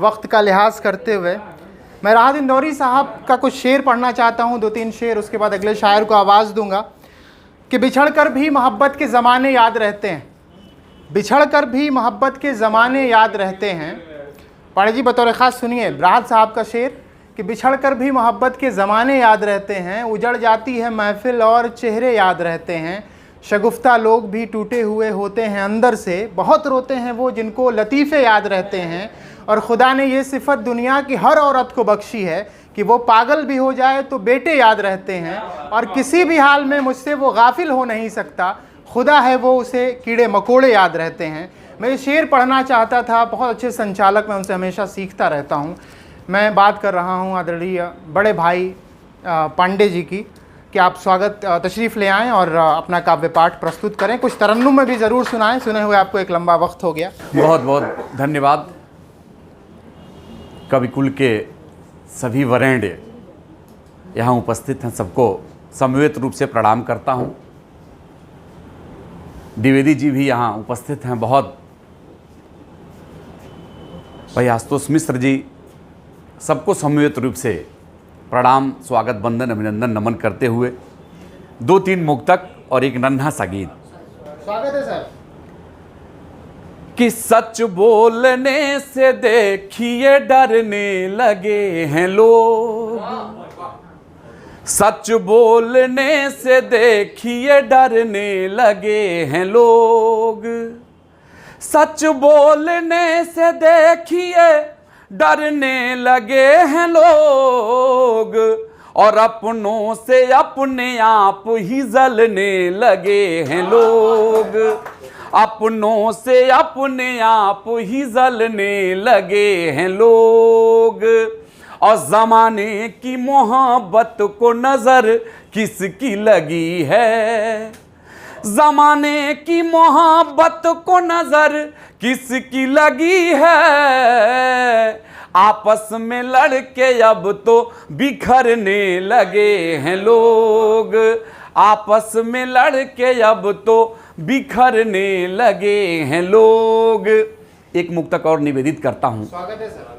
वक्त का लिहाज करते हुए मैं राहत इंदौरी साहब का कुछ शेर पढ़ना चाहता हूँ, 2-3 शेर, उसके बाद अगले शायर को आवाज़ दूंगा। कि बिछड़ कर भी मोहब्बत के ज़माने याद रहते हैं, बिछड़ कर भी मोहब्बत के ज़माने याद रहते हैं। पाणी जी बतौर ख़ास सुनिए राहत साहब का शेर कि बिछड़ कर भी मोहब्बत के ज़माने याद रहते हैं, उजड़ जाती है महफिल और चेहरे याद रहते हैं। शगुफ्ता लोग भी टूटे हुए होते हैं अंदर से, बहुत रोते हैं वो जिनको लतीफ़े याद रहते हैं। और खुदा ने ये सिफ़त दुनिया की हर औरत को बख्शी है कि वो पागल भी हो जाए तो बेटे याद रहते हैं, और किसी भी हाल में मुझसे वो गाफिल हो नहीं सकता, खुदा है वो उसे कीड़े मकोड़े याद रहते हैं। मैं ये शेर पढ़ना चाहता था, बहुत अच्छे संचालक, मैं उनसे हमेशा सीखता रहता हूँ। मैं बात कर रहा हूँ आदरणीय बड़े भाई पांडे जी की कि आप स्वागत तशरीफ़ ले आएँ और अपना काव्य पाठ प्रस्तुत करें, कुछ तरन्नुम में भी ज़रूर सुनाएं, सुने हुए आपको एक लंबा वक्त हो गया। बहुत बहुत धन्यवाद। कविकुल के सभी वरेण्य यहाँ उपस्थित हैं, सबको समवेत रूप से प्रणाम करता हूँ। द्विवेदी जी भी यहाँ उपस्थित हैं, बहुत भाई आशुतोष मिश्र जी, सबको समवेत रूप से प्रणाम, स्वागत, वंदन, अभिनंदन, नमन करते हुए 2-3 मुक्तक और एक नन्हा सा गीत। स्वागत है सर। कि सच बोलने से देखिए डरने लगे हैं लोग, सच बोलने से देखिए डरने लगे हैं लोग, सच बोलने से देखिए डरने लगे हैं लोग, और अपनों से अपने आप ही जलने लगे हैं लोग, अपनों से अपने आप ही जलने लगे हैं लोग। और ज़माने की मोहब्बत को नज़र किसकी लगी है, ज़माने की मोहब्बत को नज़र किसकी लगी है, आपस में लड़के अब तो बिखरने लगे हैं लोग, आपस में लड़के अब तो बिखरने लगे हैं लोग। एक मुक्तक और निवेदित करता हूं। स्वागत है सर।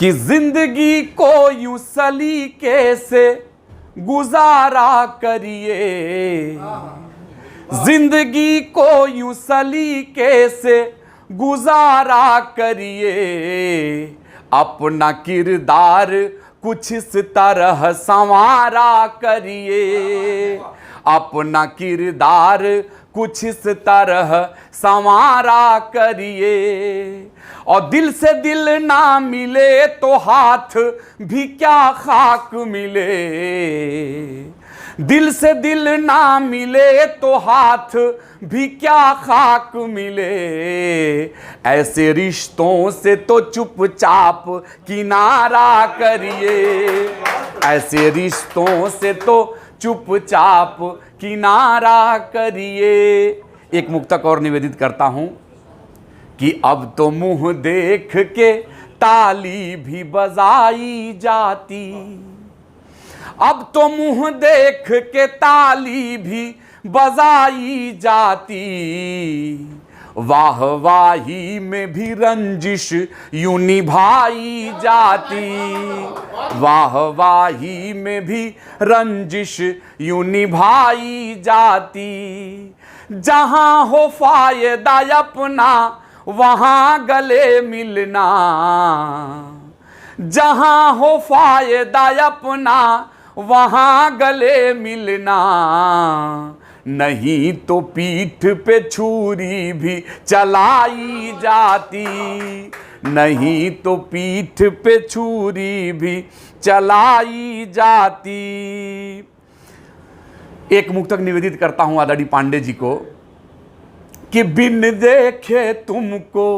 कि जिंदगी को यूं सलीके से गुजारा करिए, जिंदगी को यूं सलीके से गुजारा करिए, अपना किरदार कुछ इस तरह संवारा करिए, अपना किरदार कुछ इस तरह संवारा करिए। और दिल से दिल ना मिले तो हाथ भी क्या खाक मिले, दिल से दिल ना मिले तो हाथ भी क्या खाक मिले, ऐसे रिश्तों से तो चुपचाप किनारा करिए, ऐसे रिश्तों से तो चुपचाप किनारा करिए। एक मुक्तक और निवेदित करता हूं कि अब तो मुंह देख के ताली भी बजाई जाती, अब तो मुंह देख के ताली भी बजाई जाती, वाह वाही में भी रंजिश यूं निभाई जाती, वाह वाही में भी रंजिश यूं निभाई जाती, जहां हो फायदा अपना वहां गले मिलना, जहां हो फायदा अपना वहां गले मिलना, नहीं तो पीठ पे छुरी भी चलाई जाती, नहीं तो पीठ पे छुरी भी चलाई जाती। एक मुक्तक निवेदित करता हूं आदरणीय पांडे जी को कि बिन देखे तुमको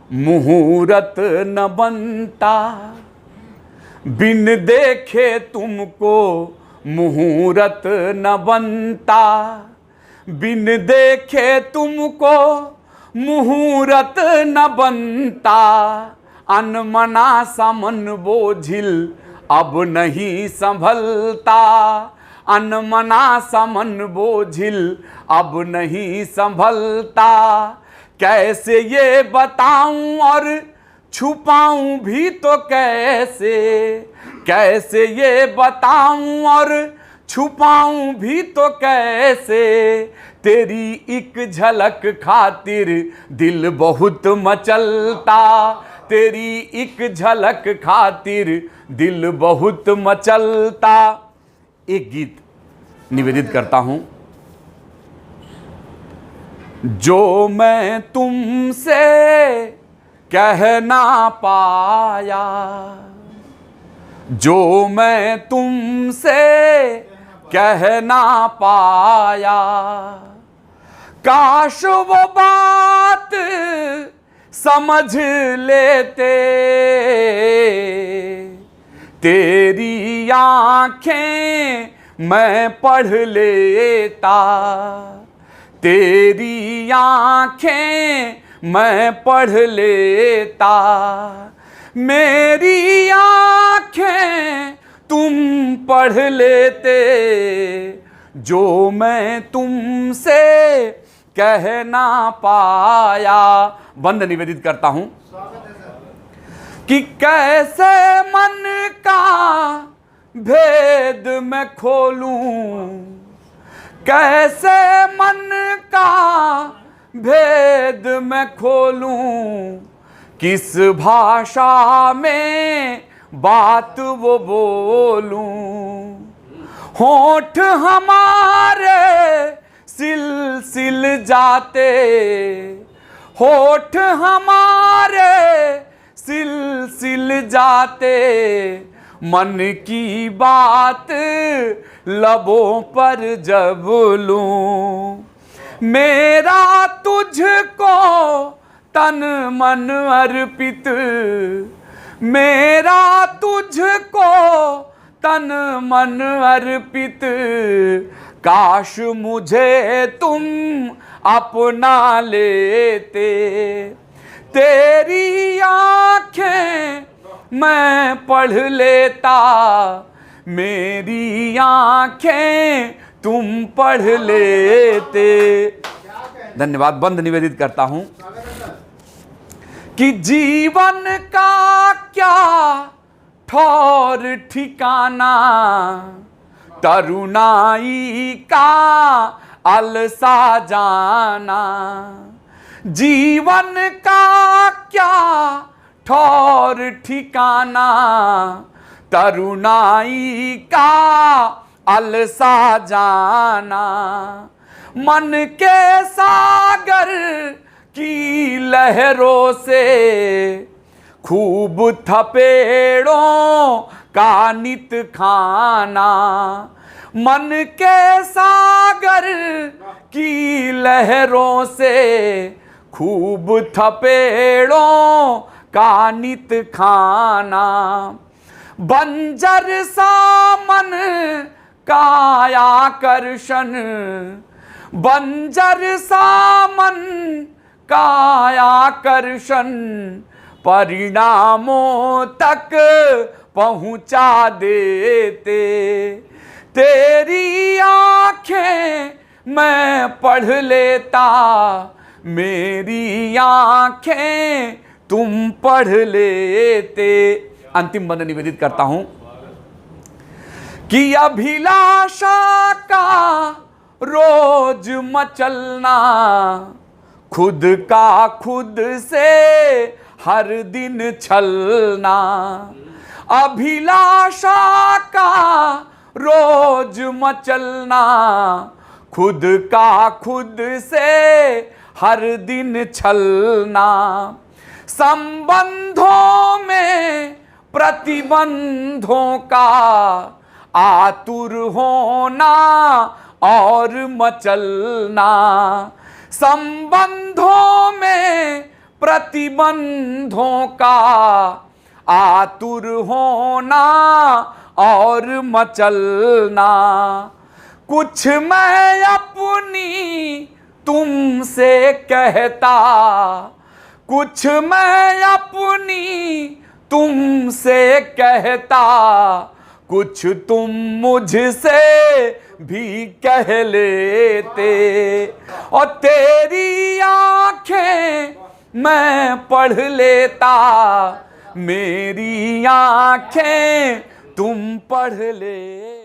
मुहूर्त न बनता, बिन देखे तुमको मुहूर्त न बनता, बिन देखे तुमको मुहूर्त न बनता, अनमना सा मन बोझिल अब नहीं संभलता, अनमना सा मन बोझिल अब नहीं संभलता, कैसे ये बताऊं और छुपाऊं भी तो कैसे, कैसे ये बताऊं और छुपाऊं भी तो कैसे, तेरी एक झलक खातिर दिल बहुत मचलता, तेरी एक झलक खातिर दिल बहुत मचलता। एक गीत निवेदित करता हूं। जो मैं तुमसे कह ना पाया, जो मैं तुमसे कह ना पाया, काश वो बात समझ लेते, तेरी आंखें मैं पढ़ लेता, तेरी आंखें मैं पढ़ लेता, मेरी आंखें तुम पढ़ लेते, जो मैं तुमसे कह ना पाया। बंद निवेदित करता हूं कि कैसे मन का भेद मैं खोलूं, कैसे मन का भेद मैं खोलूं, किस भाषा में बात वो बोलूं, होठ हमारे सिल सिल जाते, होठ हमारे सिल सिल जाते, मन की बात लबों पर जब लूं, मेरा तुझको तन मन अर्पित, मेरा तुझको तन मन अर्पित, काश मुझे तुम अपना लेते, तेरी आंखें मैं पढ़ लेता, मेरी आंखें तुम पढ़ लेते। धन्यवाद। बंद निवेदित करता हूं कि जीवन का क्या ठौर ठिकाना, तरुणाई का अलसा जाना, जीवन का क्या ठौर ठिकाना, तरुणाई का अलसा जाना, मन के सागर की लहरों से खूब थपेड़ों का नित खाना, मन के सागर की लहरों से खूब थपेड़ों का नित खाना, बंजर सा मन का आकर्षण, बंजर सा मन का आकर्षण, परिणामों तक पहुंचा देते, तेरी आंखें मैं पढ़ लेता, मेरी आंखें तुम पढ़ लेते। अंतिम बंद निवेदित करता हूं कि अभिलाषा का रोज मचलना, खुद का खुद से हर दिन छलना, अभिलाषा का रोज मचलना, खुद का खुद से हर दिन छलना, संबंधों में प्रतिबंधों का आतुर होना और मचलना, संबंधों में प्रतिबंधों का आतुर होना और मचलना, कुछ मैं अपनी तुमसे कहता, कुछ मैं अपनी तुमसे कहता, कुछ तुम मुझसे भी कह लेते, और तेरी आंखें मैं पढ़ लेता, मेरी आंखें तुम पढ़ ले।